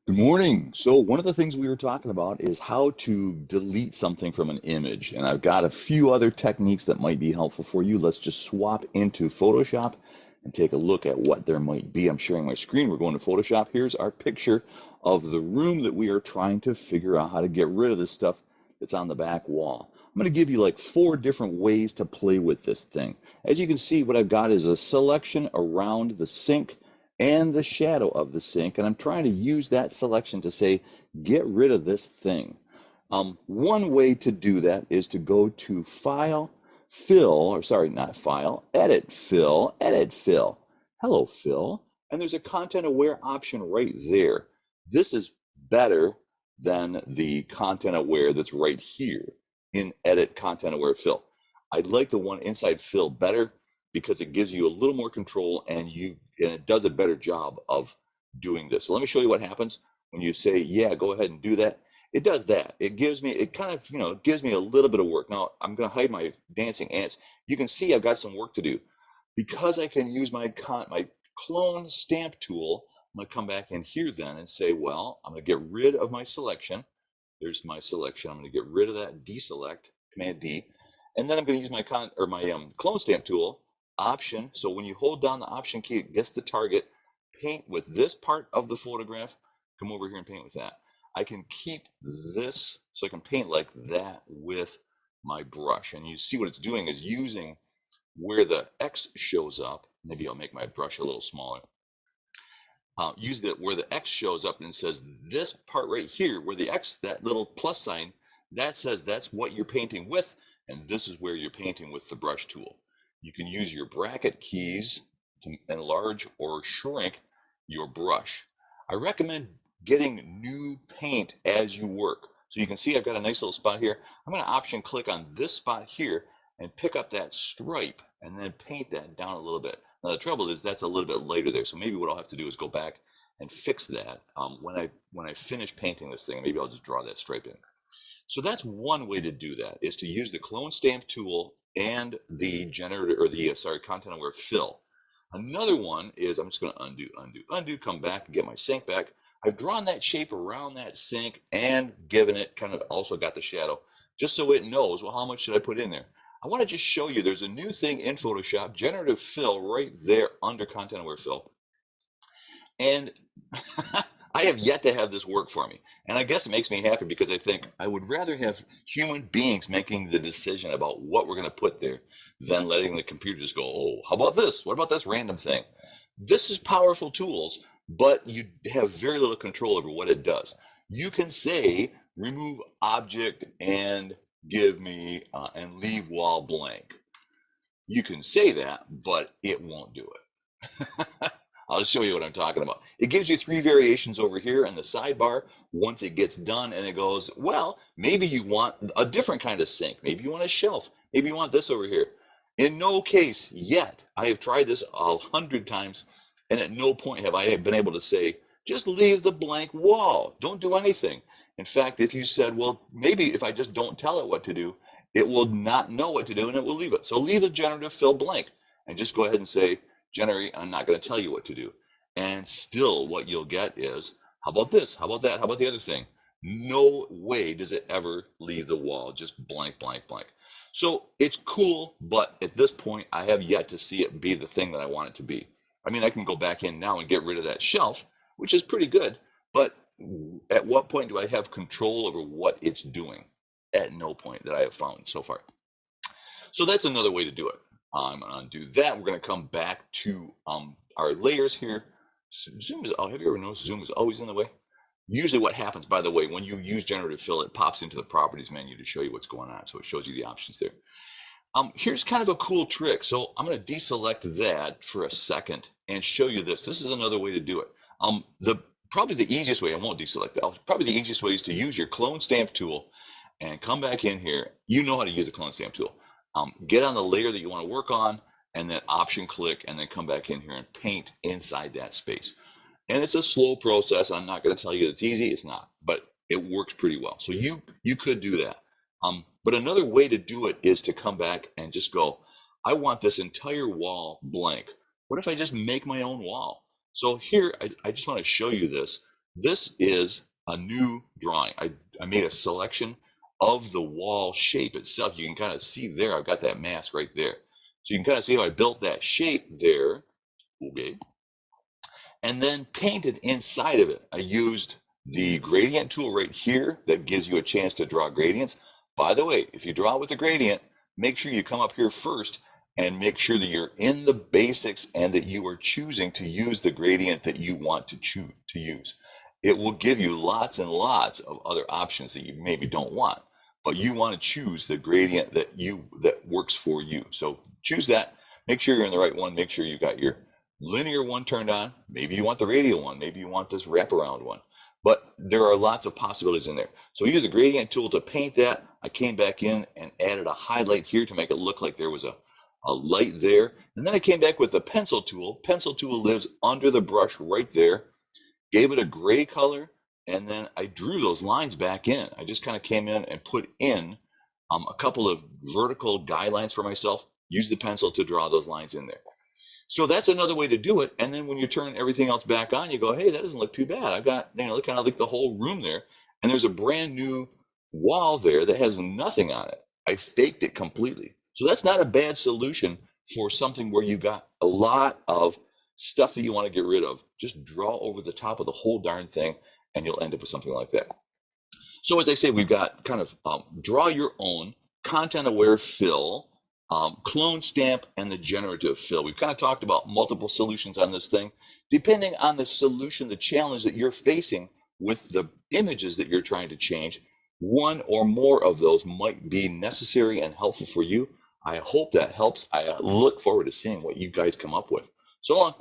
Good morning. So one of the things we were talking about is how to delete something from an image. And I've got a few other techniques that might be helpful for you. Let's just swap into Photoshop and take a look at what there might be. I'm sharing my screen. We're going to Photoshop. Here's our picture of the room that we are trying to figure out how to get rid of this stuff that's on the back wall. I'm going to give you like 4 different ways to play with this thing. As you can see, what I've got is a selection around the sink and the shadow of the sink. And I'm trying to use that selection to say, get rid of this thing. One way to do that is to go to File, Fill, or sorry, not File, Edit, Fill, Edit, Fill. Hello, Fill. And there's a content aware option right there. This is better than the content aware that's right here in Edit Content Aware Fill. I like the one inside Fill better because it gives you a little more control and it does a better job of doing this. So let me show you what happens when you say, yeah, go ahead and do that. It does that. It gives me, it kind of, it gives me a little bit of work. Now I'm going to hide my dancing ants. You can see I've got some work to do because I can use my clone stamp tool. I'm going to come back in here then and say, well, I'm going to get rid of my selection. There's my selection. I'm going to get rid of that deselect, Command D, and then I'm going to use my clone stamp tool, Option. So when you hold down the Option key, it gets the target. Paint with this part of the photograph. Come over here and paint with that. I can keep this, so I can paint like that with my brush. And you see what it's doing is using where the X shows up. Maybe I'll make my brush a little smaller. Use that where the X shows up and says this part right here, where the X, that little plus sign, that says that's what you're painting with, and this is where you're painting with the brush tool. You can use your bracket keys to enlarge or shrink your brush. I recommend getting new paint as you work. So you can see I've got a nice little spot here. I'm going to option click on this spot here and pick up that stripe and then paint that down a little bit. Now the trouble is that's a little bit later there, so maybe what I'll have to do is go back and fix that when I finish painting this thing. Maybe I'll just draw that stripe in. So that's one way to do that, is to use the clone stamp tool and the generator or the content aware fill. Another one is I'm just going to undo, undo, undo, come back and get my sink back. I've drawn that shape around that sink and given it kind of also got the shadow just so it knows, well, how much should I put in there? I want to just show you there's a new thing in Photoshop, generative fill, right there under content aware fill. And I have yet to have this work for me. And I guess it makes me happy because I think I would rather have human beings making the decision about what we're going to put there than letting the computer just go, oh, how about this? What about this random thing? This is powerful tools, but you have very little control over what it does. You can say remove object and give me and leave wall blank. You can say that, but it won't do it. I'll show you what I'm talking about. It gives you 3 variations over here in the sidebar. Once it gets done and it goes, well, maybe you want a different kind of sink. Maybe you want a shelf. Maybe you want this over here. In no case yet, I have tried this 100 times, and at no point have I been able to say, just leave the blank wall. Don't do anything. In fact, if you said, well, maybe if I just don't tell it what to do, it will not know what to do and it will leave it. So leave the generative fill blank and just go ahead and say, generate, I'm not going to tell you what to do. And still what you'll get is, how about this? How about that? How about the other thing? No way does it ever leave the wall, just blank, blank, blank. So it's cool, but at this point, I have yet to see it be the thing that I want it to be. I mean, I can go back in now and get rid of that shelf, which is pretty good, but at what point do I have control over what it's doing? At no point that I have found so far. So that's another way to do it. I'm going to undo that. We're going to come back to our layers here. Zoom is, have you ever noticed Zoom is always in the way? Usually what happens, by the way, when you use generative fill, it pops into the properties menu to show you what's going on. So it shows you the options there. Here's kind of a cool trick. So I'm going to deselect that for a second and show you this. This is another way to do it. Probably the easiest way, I won't deselect that. Probably the easiest way is to use your clone stamp tool and come back in here. You know how to use the clone stamp tool. Get on the layer that you want to work on and then option click and then come back in here and paint inside that space. And it's a slow process. I'm not going to tell you it's easy. It's not, but it works pretty well. So you could do that. But another way to do it is to come back and just go, I want this entire wall blank. What if I just make my own wall? So here, I just want to show you this. This is a new drawing. I made a selection of the wall shape itself. You can kind of see there, I've got that mask right there. So you can kind of see how I built that shape there. Okay. And then painted inside of it. I used the gradient tool right here that gives you a chance to draw gradients. By the way, if you draw with a gradient, make sure you come up here first and make sure that you're in the basics and that you are choosing to use the gradient that you want to use. It will give you lots and lots of other options that you maybe don't want, but you want to choose the gradient that works for you. So choose that. Make sure you're in the right one. Make sure you got your linear one turned on. Maybe you want the radial one. Maybe you want this wraparound one. But there are lots of possibilities in there. So I use the gradient tool to paint that. I came back in and added a highlight here to make it look like there was a light there. And then I came back with the pencil tool. Pencil tool lives under the brush right there. Gave it a gray color, and then I drew those lines back in. I just kind of came in and put in a couple of vertical guidelines for myself. Use the pencil to draw those lines in there. So that's another way to do it. And then when you turn everything else back on, you go, hey, that doesn't look too bad. I've got, look kind of like the whole room there. And there's a brand new wall there that has nothing on it. I faked it completely. So that's not a bad solution for something where you got a lot of stuff that you want to get rid of. Just draw over the top of the whole darn thing, and you'll end up with something like that. So as I say, we've got kind of draw your own, content-aware fill, clone stamp, and the generative fill. We've kind of talked about multiple solutions on this thing. Depending on the solution, the challenge that you're facing with the images that you're trying to change, one or more of those might be necessary and helpful for you. I hope that helps. I look forward to seeing what you guys come up with. So long.